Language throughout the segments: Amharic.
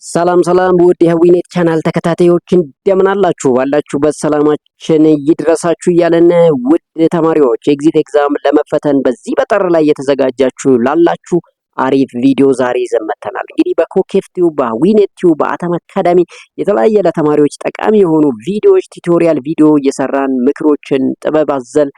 ሰላም ሰላም ውድ የህዊኔት ቻናል ተከታታዮች እንደምን አላችሁ? ባላችሁበት ሰላማችን ይድረሳችሁ እያለን ውድ ተማሪዎች ኤግዚት ኤግዛም ለመፈተን በዚህ በጥር ላይ የተዘጋጃችሁ ላላችሁ አሪፍ ቪዲዮ ዛሬ ይዘን መጥተናል። እንግዲህ በኮኬፍ ቲዩብ፣ በህዊኔት ቲዩብ፣ በአተም አካዳሚ የተለያየ ለተማሪዎች ጠቃሚ የሆኑ ቪዲዮዎች ቲዩቶሪያል ቪዲዮ እየሰራን ምክሮችን ጥበብ አዘል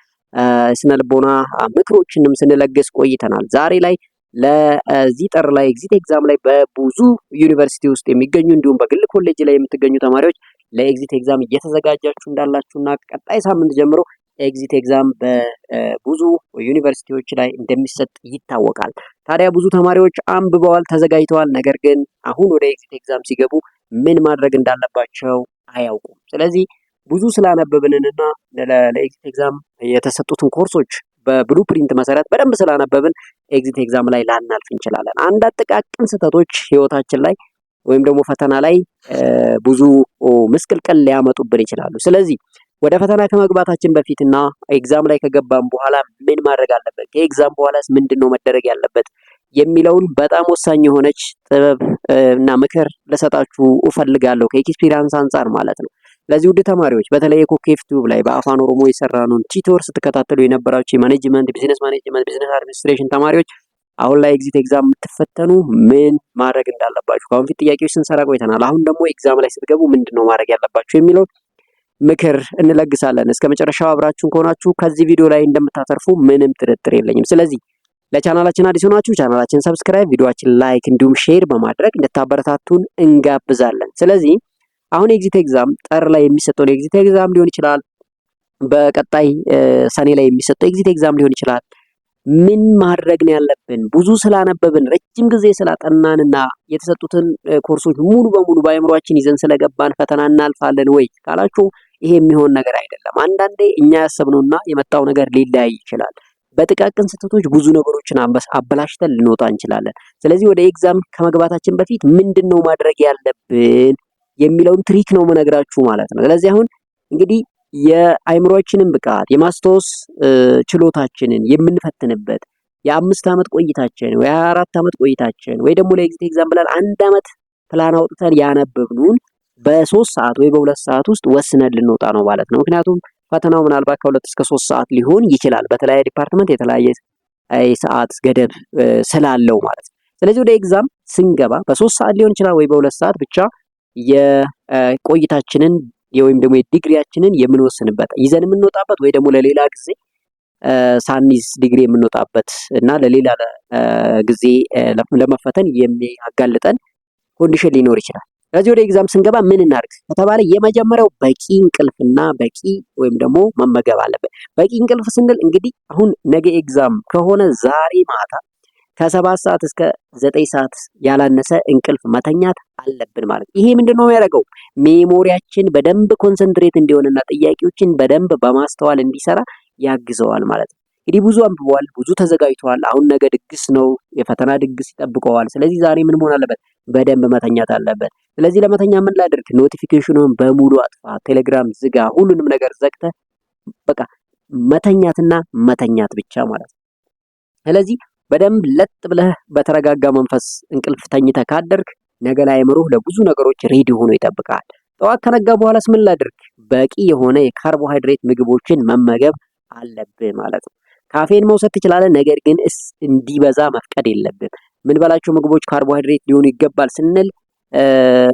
ስነልቦና ምክሮችንም ስንለግስ ቆይተናል። ዛሬ ላይ ለዚህ ጥር ላይ ኤግዚት ኤግዛም ላይ በብዙ ዩኒቨርሲቲ ውስጥ የሚገኙ እንዲሁም በግል ኮሌጅ ላይ የምትገኙ ተማሪዎች ለኤግዚት ኤግዛም እየተዘጋጃችሁ እንዳላችሁና ቀጣይ ሳምንት ጀምሮ ኤግዚት ኤግዛም በብዙ ዩኒቨርሲቲዎች ላይ እንደሚሰጥ ይታወቃል። ታዲያ ብዙ ተማሪዎች አንብበዋል፣ ተዘጋጅተዋል። ነገር ግን አሁን ወደ ኤግዚት ኤግዛም ሲገቡ ምን ማድረግ እንዳለባቸው አያውቁም። ስለዚህ ብዙ ስላነበብንና ለኤግዚት ኤግዛም የተሰጡትን ኮርሶች በብሉፕሪንት መሰረት በደንብ ስላነበብን ኤግዚት ኤግዛም ላይ ላናልፍ እንችላለን። አንድ አጠቃቅን ስህተቶች ህይወታችን ላይ ወይም ደግሞ ፈተና ላይ ብዙ ምስቅልቅል ሊያመጡብን ይችላሉ። ስለዚህ ወደ ፈተና ከመግባታችን በፊትና ኤግዛም ላይ ከገባን በኋላ ምን ማድረግ አለበት፣ ከኤግዛም በኋላስ ምንድነው መደረግ ያለበት የሚለውን በጣም ወሳኝ የሆነች ጥበብ እና ምክር ልሰጣችሁ እፈልጋለሁ ከኤክስፒሪያንስ አንጻር ማለት ነው። ለዚህ ውድ ተማሪዎች በተለይ የኮኬፍ ቲዩብ ላይ በአፋን ኦሮሞ የሰራነውን ቲቶር ስትከታተሉ የነበራችሁ የማኔጅመንት ቢዝነስ አድሚኒስትሬሽን ተማሪዎች አሁን ላይ ኤግዚት ኤግዛም የምትፈተኑ ምን ማድረግ እንዳለባችሁ ከአሁን ፊት ጥያቄዎች ስንሰራ ቆይተናል። አሁን ደግሞ ኤግዛም ላይ ስትገቡ ምንድነው ማድረግ ያለባችሁ የሚለው ምክር እንለግሳለን። እስከ መጨረሻው አብራችሁን ከሆናችሁ ከዚህ ቪዲዮ ላይ እንደምታተርፉ ምንም ጥርጥር የለኝም። ስለዚህ ለቻናላችን አዲስ ሆናችሁ ቻናላችን ሰብስክራይብ፣ ቪዲዮአችን ላይክ እንዲሁም ሼር በማድረግ እንድታበረታቱን እንጋብዛለን። ስለዚህ አሁን ኤግዚት ኤግዛም ጥር ላይ የሚሰጠው ኤግዚት ኤግዛም ሊሆን ይችላል፣ በቀጣይ ሰኔ ላይ የሚሰጠው ኤግዚት ኤግዛም ሊሆን ይችላል። ምን ማድረግ ነው ያለብን? ብዙ ስላነበብን ረጅም ጊዜ ስላጠናንና የተሰጡትን ኮርሶች ሙሉ በሙሉ በአእምሯችን ይዘን ስለገባን ፈተና እናልፋለን ወይ ካላችሁ ይሄ የሚሆን ነገር አይደለም። አንዳንዴ እኛ ያሰብነውና የመጣው ነገር ሊለያይ ይችላል። በጥቃቅን ስህተቶች ብዙ ነገሮችን አበላሽተን ልንወጣ እንችላለን። ስለዚህ ወደ ኤግዛም ከመግባታችን በፊት ምንድነው ማድረግ ያለብን የሚለውን ትሪክ ነው የምነግራችሁ ማለት ነው። ስለዚህ አሁን እንግዲህ የአእምሮአችንን ብቃት የማስታወስ ችሎታችንን የምንፈትንበት የ5 ዓመት ቆይታችን ወይ 24 ዓመት ቆይታችን ወይ ደግሞ ለኤግዚት ኤግዛም ብለን 1 ዓመት ፕላን አውጥተን ያነበብኑን በ3 ሰዓት ወይ በ2 ሰዓት ውስጥ ወስነን ልንወጣ ነው ማለት ነው። ምክንያቱም ፈተናው ምናልባት ከ2 እስከ 3 ሰዓት ሊሆን ይችላል። በተለያየ ዲፓርትመንት የተለያየ ሰዓት ገደብ ስላለው ማለት ነው። ስለዚህ ወደ ኤግዛም ስንገባ በ3 ሰዓት ሊሆን ይችላል ወይ በ2 ሰዓት ብቻ የቆይታችንን ወይም ደግሞ የዲግሪያችንን የምንወስንበት ይዘን የምንወጣበት ወይ ደግሞ ለሌላ ጊዜ ሳኒዝ ዲግሪ የምንወጣበት እና ለሌላ ጊዜ ለመፈተን የሚያጋልጠን ኮንዲሽን ሊኖር ይችላል። ስለዚህ ወደ ኤግዛም ስንገባ ምን እናድርግ ከተባለ የመጀመሪያው በቂ እንቅልፍና በቂ ወይም ደግሞ መመገብ አለበት። በቂ እንቅልፍ ስንል እንግዲህ አሁን ነገ ኤግዛም ከሆነ ዛሬ ማታ ከ7 ሰዓት እስከ 9 ሰዓት ያላነሰ እንቅልፍ መተኛት አለብን ማለት ነው። ይሄ ምንድነው የሚያደርገው? ሜሞሪያችን በደንብ ኮንሰንትሬት እንዲሆንና ጥያቄዎችን በደንብ በማስተዋል እንዲሰራ ያግዘዋል ማለት ነው። እንግዲህ ብዙ አንብበዋል፣ ብዙ ተዘጋጅተዋል። አሁን ነገ ድግስ ነው፣ የፈተና ድግስ ይጠብቀዋል። ስለዚህ ዛሬ ምን መሆን አለበት? በደንብ መተኛት አለበት። ስለዚህ ለመተኛ ምን ላድርግ? ኖቲፊኬሽኑን በሙሉ አጥፋ፣ ቴሌግራም ዝጋ፣ ሁሉንም ነገር ዘግተ በቃ መተኛትና መተኛት ብቻ ማለት ነው። ስለዚህ በደንብ ለጥ ብለህ በተረጋጋ መንፈስ እንቅልፍ ተኝተህ ካደርክ ነገ ላይ አእምሮህ ለብዙ ነገሮች ሬዲ ሆኖ ይጠብቃል። ጠዋት ከነጋ በኋላስ ምን ላድርግ? በቂ የሆነ የካርቦሃይድሬት ምግቦችን መመገብ አለብህ ማለት ነው። ካፌን መውሰድ ትችላለህ፣ ነገር ግን እንዲበዛ መፍቀድ የለብን። ምን በላቸው ምግቦች ካርቦሃይድሬት ሊሆኑ ይገባል ስንል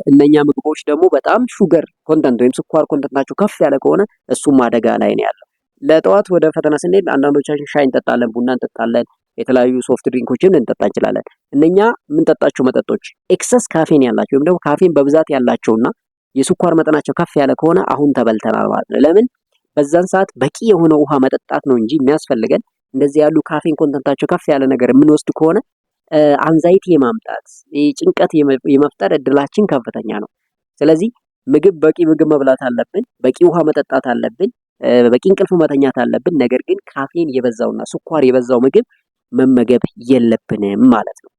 እነኛ ምግቦች ደግሞ በጣም ሹገር ኮንተንት ወይም ስኳር ኮንተንታቸው ከፍ ያለ ከሆነ እሱም አደጋ ላይ ነው ያለው። ለጠዋት ወደ ፈተና ስንሄድ አንዳንዶቻችን ሻይ እንጠጣለን፣ ቡና እንጠጣለን፣ የተለያዩ ሶፍት ድሪንኮችን እንጠጣ እንችላለን። እነኛ የምንጠጣቸው መጠጦች ኤክሰስ ካፌን ያላቸው ወይም ደግሞ ካፌን በብዛት ያላቸውና የስኳር መጠናቸው ከፍ ያለ ከሆነ አሁን ተበልተናል ማለት ነው። ለምን? በዛን ሰዓት በቂ የሆነ ውሃ መጠጣት ነው እንጂ የሚያስፈልገን እንደዚህ ያሉ ካፌን ኮንተንታቸው ከፍ ያለ ነገር የምንወስድ ከሆነ አንዛይቲ የማምጣት ጭንቀት የመፍጠር እድላችን ከፍተኛ ነው። ስለዚህ በቂ ምግብ መብላት አለብን፣ በቂ ውሃ መጠጣት አለብን፣ በቂ እንቅልፍ መተኛት አለብን። ነገር ግን ካፌን የበዛውና ስኳር የበዛው ምግብ መመገብ የለብንም ማለት ነው።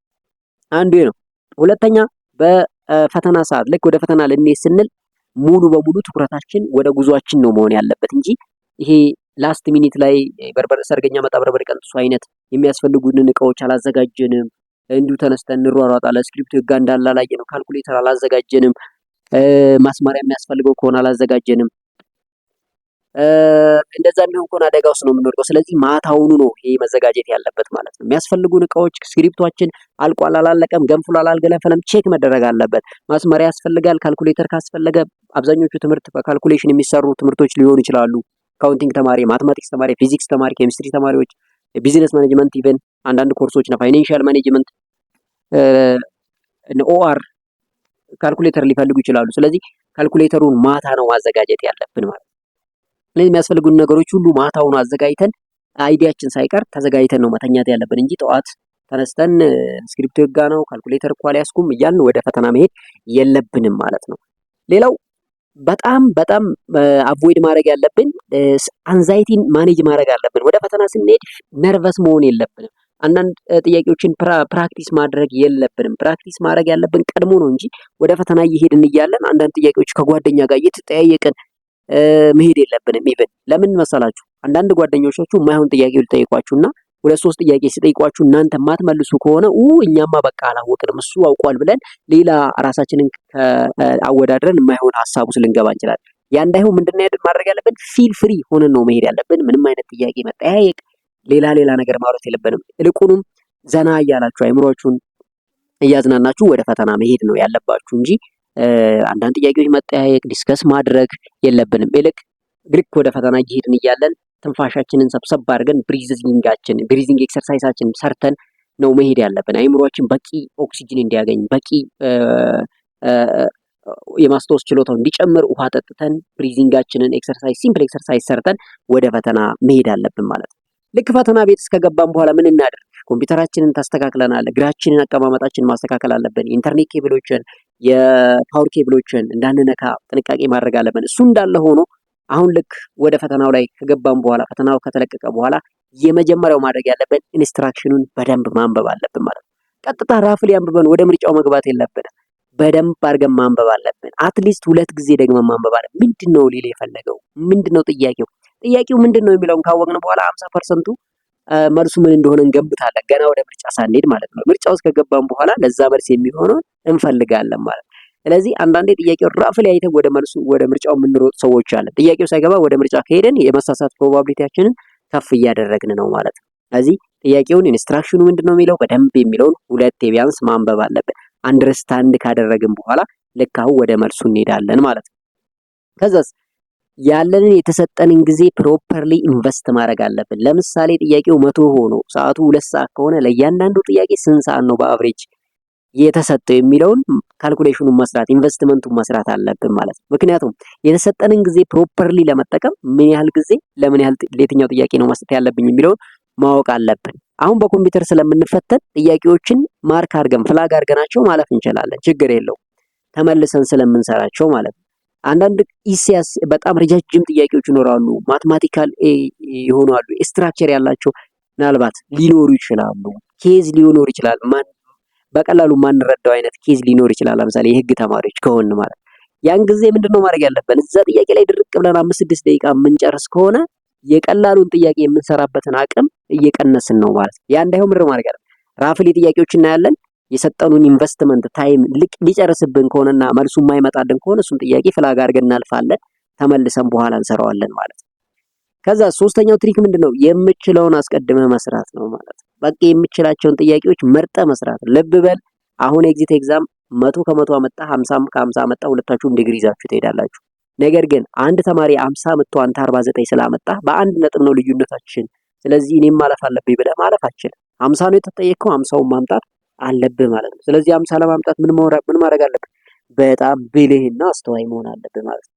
አንዱ ነው። ሁለተኛ በፈተና ሰዓት ልክ ወደ ፈተና ልንሄድ ስንል ሙሉ በሙሉ ትኩረታችን ወደ ጉዟችን ነው መሆን ያለበት እንጂ ይሄ ላስት ሚኒት ላይ ሰርገኛ መጣ በርበሬ ቀንጥሱ አይነት የሚያስፈልጉንን እቃዎች አላዘጋጀንም እንዲሁ ተነስተን እንሯሯጣለን። ስክሪፕቱ ህጋ እንዳለ አላየንም፣ ካልኩሌተር አላዘጋጀንም፣ ማስማሪያ የሚያስፈልገው ከሆነ አላዘጋጀንም። እንደዛ የሚሆን ከሆነ አደጋ ውስጥ ነው የምንወድቀው። ስለዚህ ማታውኑ ነው ይሄ መዘጋጀት ያለበት ማለት ነው። የሚያስፈልጉን እቃዎች ስክሪፕቷችን አልቋል አላለቀም፣ ገንፍሏል አልገነፈለም ቼክ መደረግ አለበት። ማስመሪያ ያስፈልጋል። ካልኩሌተር ካስፈለገ አብዛኞቹ ትምህርት በካልኩሌሽን የሚሰሩ ትምህርቶች ሊሆኑ ይችላሉ። አካውንቲንግ ተማሪ፣ ማትማቲክስ ተማሪ፣ ፊዚክስ ተማሪ፣ ኬሚስትሪ ተማሪዎች፣ ቢዝነስ ማኔጅመንት ኢቨን አንዳንድ ኮርሶች ነው ፋይናንሻል ማኔጅመንት ኦአር ካልኩሌተር ሊፈልጉ ይችላሉ። ስለዚህ ካልኩሌተሩን ማታ ነው ማዘጋጀት ያለብን ማለት ነው። ስለዚህ የሚያስፈልጉን ነገሮች ሁሉ ማታውን አዘጋጅተን አይዲያችን ሳይቀር ተዘጋጅተን ነው መተኛት ያለብን እንጂ ጠዋት ተነስተን ስክሪፕት ህጋ ነው ካልኩሌተር እኮ አልያዝኩም እያልን ወደ ፈተና መሄድ የለብንም ማለት ነው። ሌላው በጣም አቮይድ ማድረግ ያለብን አንዛይቲን ማኔጅ ማድረግ አለብን። ወደ ፈተና ስንሄድ ነርቨስ መሆን የለብንም። አንዳንድ ጥያቄዎችን ፕራክቲስ ማድረግ የለብንም። ፕራክቲስ ማድረግ ያለብን ቀድሞ ነው እንጂ ወደ ፈተና እየሄድን እያለን አንዳንድ ጥያቄዎች ከጓደኛ ጋር እየተጠያየቅን መሄድ የለብንም። ኢቨን ለምን መሰላችሁ? አንዳንድ ጓደኞቻችሁ የማይሆን ጥያቄ ሊጠይቋችሁና ሁለት ሶስት ጥያቄ ሲጠይቋችሁ እናንተ ማትመልሱ ከሆነ እኛማ በቃ አላወቅንም እሱ አውቋል ብለን ሌላ ራሳችንን አወዳድረን የማይሆን ሀሳብ ውስጥ ልንገባ እንችላለን። ያ እንዳይሆን ምንድነው ማድረግ ያለብን? ፊል ፍሪ ሆነን ነው መሄድ ያለብን። ምንም አይነት ጥያቄ መጠያየቅ፣ ሌላ ነገር ማውራት የለብንም። ይልቁንም ዘና እያላችሁ አይምሮአችሁን እያዝናናችሁ ወደ ፈተና መሄድ ነው ያለባችሁ እንጂ አንዳንድ ጥያቄዎች መጠያየቅ ዲስከስ ማድረግ የለብንም። ልክ ወደ ፈተና እየሄድን እያለን ትንፋሻችንን ሰብሰብ አድርገን ብሪዚንግ ኤክሰርሳይሳችን ሰርተን ነው መሄድ ያለብን። አይምሮአችን በቂ ኦክሲጅን እንዲያገኝ በቂ የማስታወስ ችሎታው እንዲጨምር ውሃ ጠጥተን ብሪዚንጋችንን ሲምፕል ኤክሰርሳይዝ ሰርተን ወደ ፈተና መሄድ አለብን ማለት ነው። ልክ ፈተና ቤት እስከገባን በኋላ ምን እናድርግ? ኮምፒውተራችንን ታስተካክለናል። እግራችንን አቀማመጣችንን ማስተካከል አለብን። የኢንተርኔት ኬብሎችን የፓወር ኬብሎችን እንዳንነካ ጥንቃቄ ማድረግ አለብን። እሱ እንዳለ ሆኖ አሁን ልክ ወደ ፈተናው ላይ ከገባን በኋላ ፈተናው ከተለቀቀ በኋላ የመጀመሪያው ማድረግ ያለብን ኢንስትራክሽኑን በደንብ ማንበብ አለብን ማለት ነው። ቀጥታ ራፍሊ አንብበን ወደ ምርጫው መግባት የለብንም። በደንብ አድርገን ማንበብ አለብን። አትሊስት 2 ጊዜ ደግመን ማንበብ አለብን። ምንድነው ሊል የፈለገው? ምንድነው ጥያቄው ምንድነው የሚለውን ካወቅን በኋላ 50%ቱ መልሱ ምን እንደሆነ እንገምታለን፣ ገና ወደ ምርጫ ሳንሄድ ማለት ነው። ምርጫ ውስጥ ከገባን በኋላ ለዛ መልስ የሚሆነውን እንፈልጋለን ማለት ነው። ስለዚህ አንዳንዴ ጥያቄው ራፍሊ አይተን ወደ ምርጫው የምንሮጥ ሰዎች አለን። ጥያቄው ሳይገባ ወደ ምርጫ ከሄደን የመሳሳት ፕሮባቢሊቲያችንን ከፍ እያደረግን ነው ማለት ነው። ስለዚህ ጥያቄውን ኢንስትራክሽኑ ምንድነው የሚለው በደንብ የሚለውን 2 ቢያንስ ማንበብ አለብን። አንደርስታንድ ካደረግን በኋላ ልክ አሁን ወደ መልሱ እንሄዳለን ማለት ነው። ከዛስ ያለንን የተሰጠንን ጊዜ ፕሮፐርሊ ኢንቨስት ማድረግ አለብን። ለምሳሌ ጥያቄው 100 ሆኖ ሰዓቱ 2 ሰዓት ከሆነ ለእያንዳንዱ ጥያቄ ስንት ሰዓት ነው በአቨሬጅ የተሰጠው የሚለውን ካልኩሌሽኑን መስራት ኢንቨስትመንቱን መስራት አለብን ማለት ነው። ምክንያቱም የተሰጠንን ጊዜ ፕሮፐርሊ ለመጠቀም ምን ያህል ጊዜ ለየትኛው ጥያቄ ነው መስጠት ያለብኝ የሚለውን ማወቅ አለብን። አሁን በኮምፒውተር ስለምንፈተን ጥያቄዎችን ማርክ አድርገን ፍላግ አድርገናቸው ማለፍ እንችላለን፣ ችግር የለውም ተመልሰን ስለምንሰራቸው ማለት ነው። አንዳንድ ኢሲያስ በጣም ረጃጅም ጥያቄዎች ይኖራሉ፣ ማትማቲካል ይሆናሉ፣ ስትራክቸር ያላቸው ምናልባት ሊኖሩ ይችላሉ፣ ኬዝ ሊኖር ይችላል፣ በቀላሉ ማንረዳው አይነት ኬዝ ሊኖር ይችላል። ለምሳሌ የህግ ተማሪዎች ከሆነ ማለት ያን ጊዜ ምንድነው ማድረግ ያለብን? እዛ ጥያቄ ላይ ድርቅ ብለን 5-6 ደቂቃ የምንጨርስ ከሆነ የቀላሉን ጥያቄ የምንሰራበትን አቅም እየቀነስን ነው ማለት ነው። ያ እንዳይሆን ምንድነው ማድረግ ያለብን? ራፍሊ ጥያቄዎች እናያለን። የሰጠኑን ኢንቨስትመንት ታይም ሊጨርስብን ከሆነና መልሱ የማይመጣልን ከሆነ እሱን ጥያቄ ፍላግ አድርገን እናልፋለን፣ ተመልሰን በኋላ እንሰራዋለን ማለት ነው። ከዛ ሶስተኛው ትሪክ ምንድነው? የምችለውን አስቀድመህ መስራት ነው ማለት ነው። በቃ የምችላቸውን ጥያቄዎች መርጠ መስራት። ልብ በል አሁን ኤግዚት ኤግዛም 100 ከ100 አመጣ፣ 50 ከ50 አመጣ፣ ሁለታችሁም ዲግሪ ይዛችሁ ትሄዳላችሁ። ነገር ግን አንድ ተማሪ 50 አመጣ አንተ 49 ስላመጣ በአንድ ነጥብ ነው ልዩነታችን። ስለዚህ እኔም ማለፍ አለብኝ ብለህ ማለፍ አትችልም። 50 ነው የተጠየቀው፣ 50ውን ማምጣት አለብህ ማለት ነው። ስለዚህ 50 ለማምጣት ምን ማድረግ አለብህ? በጣም ብልህና አስተዋይ መሆን አለብህ ማለት ነው።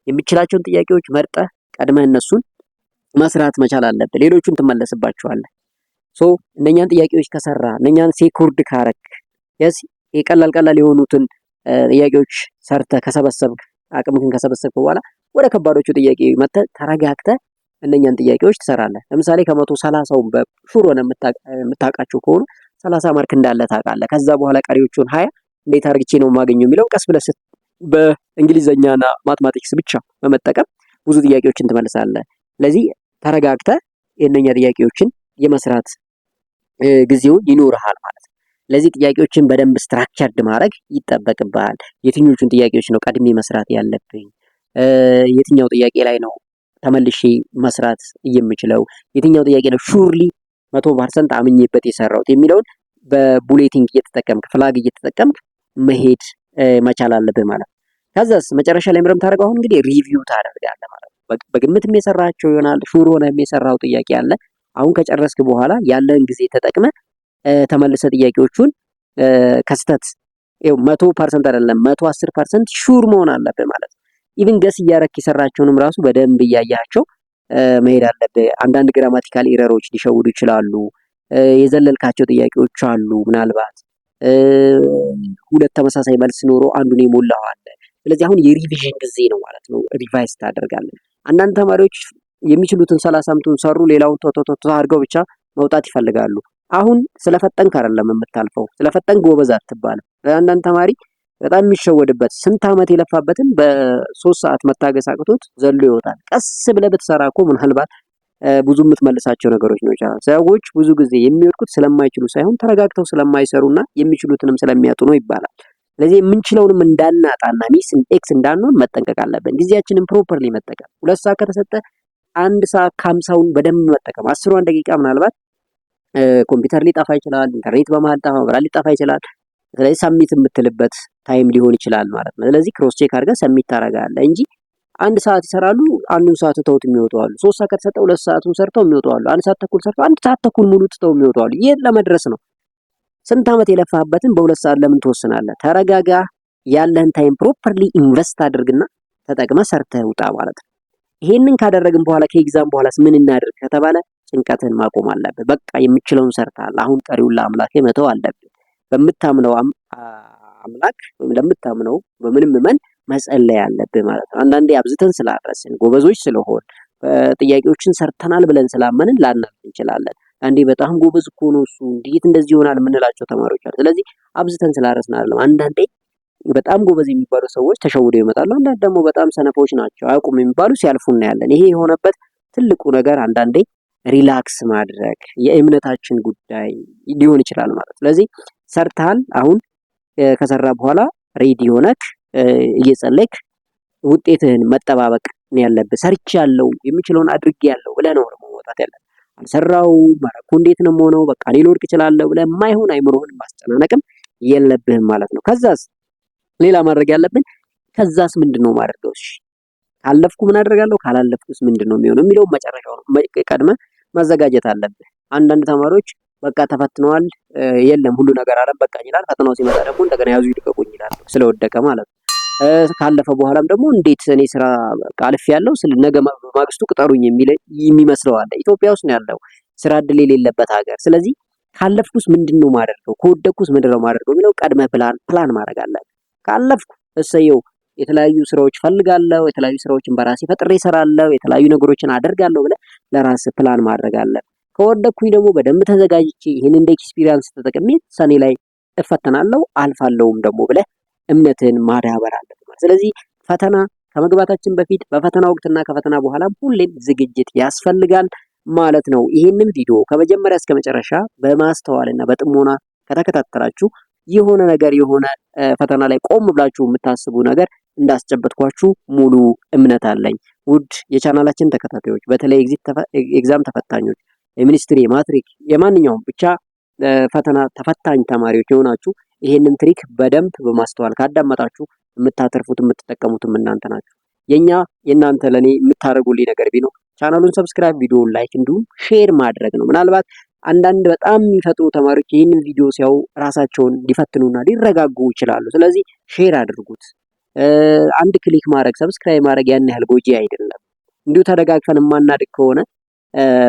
የምችላቸውን ጥያቄዎች መርጠህ ቀድመህ እነሱን መስራት መቻል አለብህ። ሌሎቹን ትመለስባቸዋለህ። እነኛን ጥያቄዎች ከሰራ እነኛን ሴኩርድ ካረክ ቀላል የሆኑትን ጥያቄዎች ሰርተህ ከሰበሰብክ አቅምህን ከሰበሰብክ በኋላ ወደ ከባዶቹ ጥያቄ መጥተህ ተረጋግተህ እነኛን ጥያቄዎች ትሰራለህ። ለምሳሌ ከ130ው በሹር ሆነ የምታውቃቸው ከሆኑ 30 ማርክ እንዳለ ታውቃለህ። ከዛ በኋላ ቀሪዎቹን 20 እንዴት አድርግቼ ነው የማገኘው የሚለው ቀስ ብለህ በእንግሊዘኛና ማትማቲክስ ብቻ በመጠቀም ብዙ ጥያቄዎችን ትመልሳለህ። ስለዚህ ተረጋግተህ የእነኛ ጥያቄዎችን የመስራት ጊዜውን ይኖርሃል ማለት ነው። ለዚህ ጥያቄዎችን በደንብ ስትራክቸርድ ማድረግ ይጠበቅብሃል። የትኞቹን ጥያቄዎች ነው ቀድሜ መስራት ያለብኝ? የትኛው ጥያቄ ላይ ነው ተመልሼ መስራት የምችለው? የትኛው ጥያቄ ነው ሹርሊ 100% አምኜበት የሰራሁት የሚለውን በቡሌቲንግ እየተጠቀምክ ፍላግ እየተጠቀምክ መሄድ መቻል አለብህ ማለት ነው። ከዛስ መጨረሻ ላይ ምረም ታደርገው አሁን እንግዲህ ሪቪው ታደርጋለህ ማለት ነው። በግምትም የሰራቸው ይሆናል ሹር ሆነህም የሰራው ጥያቄ አለ። አሁን ከጨረስክ በኋላ ያለን ጊዜ ተጠቅመ ተመልሰ ጥያቄዎቹን ከስተት 100% አይደለም 110% ሹር መሆን አለብህ ማለት ነው። ኢቭን ገስ እያረክ የሰራቸውንም ራሱ በደንብ እያያቸው መሄድ አለብህ። አንዳንድ ግራማቲካል ኤረሮች ሊሸውዱ ይችላሉ። የዘለልካቸው ጥያቄዎች አሉ። ምናልባት ሁለት ተመሳሳይ መልስ ኖሮ አንዱን የሞላው አለ። ስለዚህ አሁን የሪቪዥን ጊዜ ነው ማለት ነው። ሪቫይዝ ታደርጋለህ። አንዳንድ ተማሪዎች የሚችሉትን 30ቱን ሰሩ፣ ሌላውን ቶቶቶ አድርገው ብቻ መውጣት ይፈልጋሉ። አሁን ስለፈጠንክ አይደለም የምታልፈው፣ ስለፈጠንክ ጎበዝ አትባልም። አንዳንድ ተማሪ በጣም የሚሸወድበት ስንት ዓመት የለፋበትን በ3 ሰዓት መታገስ አቅቶት ዘሎ ይወጣል። ቀስ ብለህ ብትሰራ እኮ ምናልባት ብዙ የምትመልሳቸው ነገሮች ነው ይችላል። ሰዎች ብዙ ጊዜ የሚወድቁት ስለማይችሉ ሳይሆን ተረጋግተው ስለማይሰሩና የሚችሉትንም ስለሚያጡ ነው ይባላል። ስለዚህ የምንችለውንም እንዳናጣና ሚስ ኤክስ እንዳንሆን መጠንቀቅ አለብን። ጊዜያችንን ፕሮፐርሊ መጠቀም። 2 ሰዓት ከተሰጠ 1 ሰዓት ከ50ውን በደንብ መጠቀም። 10ዋን ደቂቃ ምናልባት ኮምፒውተር ሊጠፋ ይችላል፣ ኢንተርኔት በመሃል መብራት ሊጠፋ ይችላል። ስለዚህ ሰሚት የምትልበት ታይም ሊሆን ይችላል ማለት ነው። ስለዚህ ክሮስ ቼክ አድርገህ ሰሚት ታደርጋለህ እንጂ 1 ሰዓት ይሰራሉ፣ 1 ሰዓት ትተውት የሚወጡ አሉ። 3 ሰዓት ከተሰጠ 2 ሰዓቱን ሰርተው የሚወጡ አሉ። 1 ሰዓት ተኩል ሰርተው 1 ሰዓት ተኩል ሙሉ ትተው የሚወጡ አሉ። ይሄን ለመድረስ ነው። ስንት ዓመት የለፋህበትን በ2 ሰዓት ለምን ትወስናለህ? ተረጋጋ። ያለህን ታይም ፕሮፐርሊ ኢንቨስት አድርግና ተጠቅመህ ሰርተህ ውጣ ማለት ነው። ይሄንን ካደረግን በኋላ ከኤግዛም በኋላስ ምን እናድርግ ከተባለ ጭንቀትን ማቆም አለብህ። በቃ የምችለውን ሰርተሃል። አሁን ቀሪውን ለአምላክ መተው አለብህ። በምታምነው አምላክ ወይም ለምታምነው በምንም መን መጸለይ አለብህ ማለት ነው። አንዳንዴ አብዝተን ስላረስን ጎበዞች ስለሆን ጥያቄዎችን ሰርተናል ብለን ስላመንን ላናልፍ እንችላለን። አንዴ በጣም ጎበዝ እኮ ነው እሱ እንዴት እንደዚህ ይሆናል የምንላቸው ተማሪዎች አሉ። ስለዚህ አብዝተን ስላረስን አይደለም። አንዳንዴ በጣም ጎበዝ የሚባሉ ሰዎች ተሸውደው ይመጣሉ። አንዳንድ ደግሞ በጣም ሰነፎች ናቸው አያውቁም የሚባሉ ሲያልፉ እናያለን። ይሄ የሆነበት ትልቁ ነገር አንዳንዴ ሪላክስ ማድረግ የእምነታችን ጉዳይ ሊሆን ይችላል ማለት። ስለዚህ ሰርተሃል። አሁን ከሰራ በኋላ ሬዲ ሆነክ እየጸለይክ ውጤትህን መጠባበቅ ነው ያለብህ። ሰርቻለሁ የሚችለውን አድርጌያለሁ ብለህ ነው መውጣት ያለብህ። አልሰራሁም ማረኩ እንዴት ነው የምሆነው በቃ ሊወድቅ እችላለሁ ብለህ የማይሆን አይምሮህን ማስጨናነቅም የለብህም ማለት ነው። ከዛስ ሌላ ማድረግ ያለብን ከዛስ ምንድነው ማድረገው? እሺ ካለፍኩ ምን አደርጋለሁ ካላለፍኩስ ምንድነው የሚሆነው የሚለው መጨረሻው ነው ቀድመህ ማዘጋጀት አለብህ። አንዳንድ ተማሪዎች በቃ ተፈትነዋል የለም ሁሉ ነገር አለም በቃኝ ይላል። ፈተናው ሲመጣ ደግሞ እንደገና ያዙ ይልቀቁኝ ይላል ስለወደቀ ማለት ነው። ካለፈ በኋላም ደግሞ እንዴት እኔ ስራ አልፍ ያለው ስለ ነገ ማግስቱ ቅጠሩኝ የሚመስለው አለ። ኢትዮጵያ ውስጥ ነው ያለው ስራ እድል የሌለበት ሀገር። ስለዚህ ካለፍኩስ ምንድነው ማደርገው ከወደቅኩስ ምንድነው ማደርገው የሚለው ቀድመህ ፕላን ማድረግ አለብህ። ካለፍኩ እሰየው የተለያዩ ስራዎች ፈልጋለሁ፣ የተለያዩ ስራዎችን በራሴ ፈጥሬ እሰራለሁ፣ የተለያዩ ነገሮችን አደርጋለሁ ብለህ ለራስህ ፕላን ማድረግ አለብህ። ከወደቅኩኝ ደግሞ በደንብ ተዘጋጅቼ ይህን እንደ ኤክስፒሪየንስ ተጠቅሜ ሰኔ ላይ እፈተናለሁ አልፋለሁም ደግሞ ብለህ እምነትን ማዳበር አለብህ። ስለዚህ ፈተና ከመግባታችን በፊት በፈተና ወቅትና ከፈተና በኋላ ሁሌም ዝግጅት ያስፈልጋል ማለት ነው። ይህንን ቪዲዮ ከመጀመሪያ እስከ መጨረሻ በማስተዋልና በጥሞና ከተከታተላችሁ የሆነ ነገር የሆነ ፈተና ላይ ቆም ብላችሁ የምታስቡ ነገር እንዳስጨበጥኳችሁ ሙሉ እምነት አለኝ። ውድ የቻናላችን ተከታታዮች በተለይ ኤግዛም ተፈታኞች የሚኒስትሪ ማትሪክ የማንኛውም ብቻ ፈተና ተፈታኝ ተማሪዎች የሆናችሁ ይሄንን ትሪክ በደንብ በማስተዋል ካዳመጣችሁ የምታተርፉት የምትጠቀሙትም እናንተ ናችሁ። የእናንተ ለኔ የምታደርጉልኝ ነገር ቢኖር ቻናሉን ሰብስክራይብ፣ ቪዲዮውን ላይክ እንዲሁም ሼር ማድረግ ነው። ምናልባት አንዳንድ በጣም የሚፈጥሩ ተማሪዎች ይህንን ቪዲዮ ሲያዩ ራሳቸውን ሊፈትኑና ሊረጋጉ ይችላሉ። ስለዚህ ሼር አድርጉት። አንድ ክሊክ ማድረግ ሰብስክራይብ ማድረግ ያን ያህል ጎጂ አይደለም። እንዲሁ ተደጋግፈን የማናድግ ከሆነ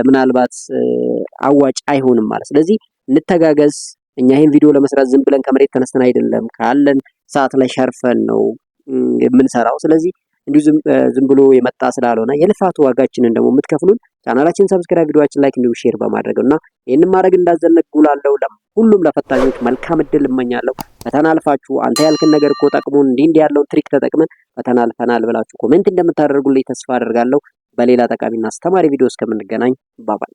ምናልባት አዋጭ አይሆንም ማለት። ስለዚህ እንተጋገዝ። እኛ ይሄን ቪዲዮ ለመስራት ዝም ብለን ከመሬት ተነስተን አይደለም፣ ካለን ሰዓት ላይ ሸርፈን ነው የምንሰራው። ስለዚህ እንዲሁ ዝም ብሎ የመጣ ስላልሆነ የልፋቱ ዋጋችንን ደግሞ የምትከፍሉን ቻናላችን ሰብስክራይብ፣ ቪዲዮአችን ላይክ እንዲሁም ሼር በማድረግ እና ይሄንን ማድረግ እንዳዘነጉላለሁ። ሁሉም ለፈታኞች መልካም እድል እመኛለሁ። ፈተና አልፋችሁ አንተ ያልክን ነገር እኮ ጠቅሞን እንዲህ ያለውን ትሪክ ተጠቅመን ፈተና አልፈናል ብላችሁ ኮሜንት እንደምታደርጉልኝ ተስፋ አደርጋለሁ። በሌላ ጠቃሚና አስተማሪ ቪዲዮ እስከምንገናኝ ባባይ